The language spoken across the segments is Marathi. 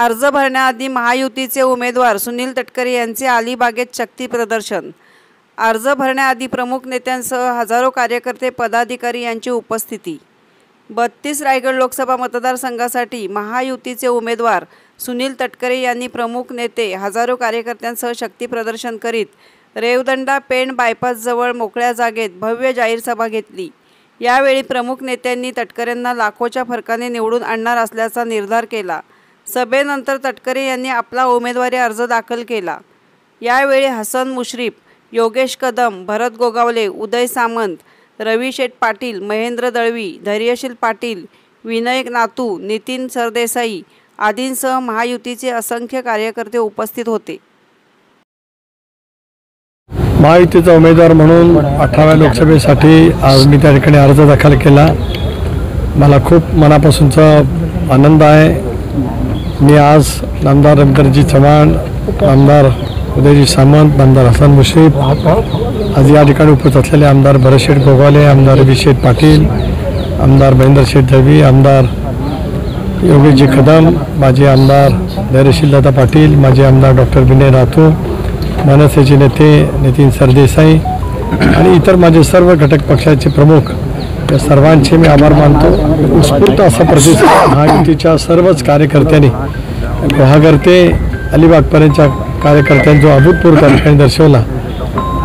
अर्ज भरण्याआधी महायुतीचे उमेदवार सुनील तटकरे यांचे अलिबागेत शक्ती प्रदर्शन। अर्ज भरण्याआधी प्रमुख नेत्यांसह हजारो कार्यकर्ते पदाधिकारी यांची उपस्थिती। 32 रायगड लोकसभा मतदारसंघासाठी महायुतीचे उमेदवार सुनील तटकरे यांनी प्रमुख नेते हजारो कार्यकर्त्यांसह शक्ती प्रदर्शन करीत रेवदंडा पेण बायपासजवळ मोकळ्या जागेत भव्य जाहीर सभा घेतली। यावेळी प्रमुख नेत्यांनी तटकरेंना लाखोच्या फरकाने निवडून आणणार असल्याचा निर्धार केला। सभेनंतर तटकरे यांनी आपला उमेदवारी अर्ज दाखल केला। यावेळी हसन मुश्रीफ, योगेश कदम, भरत गोगावले, उदय सामंत, रवी शेठ पाटील, महेंद्र दळवी, धैर्यशील पाटील, विनय नातू, नितीन सरदेसाई आदींसह महायुतीचे असंख्य कार्यकर्ते उपस्थित होते। महायुतीचा उमेदवार म्हणून 18व्या लोकसभेसाठी आज मी त्या ठिकाणी अर्ज दाखल केला। मला खूप मनापासूनचा आनंद आहे। मी आज नामदार रविंद्रजी चव्हाण, आमदार उदयजी सामंत, आमदार हसन मुश्रीफ, आज या ठिकाणी उपस्थित असलेले आमदार भरत शेठ गोगावले, आमदार रवी शेठ पाटील, आमदार महेंद्र शेठ दळवी, आमदार योगेशजी कदम, माजी आमदार धैर्यशील दादा पाटील, माजी आमदार डॉक्टर विनय नातू, मनसेचे नेते नितीन सरदेसाई आणि इतर माझे सर्व घटक पक्षाचे प्रमुख, या सर्वांचे मी आभार मानतो। उत्स्फूर्त असा प्रतिसाद महायुतीच्या सर्वच कार्यकर्त्यांनी गुहागर ते अलिबागपर्यंतच्या कार्यकर्त्यांनी जो अभूतपूर्व त्या ठिकाणी दर्शवला,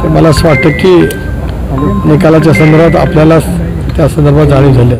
ते मला असं वाटतं की निकालाच्या संदर्भात आपल्याला त्या संदर्भात जाणीव झाली।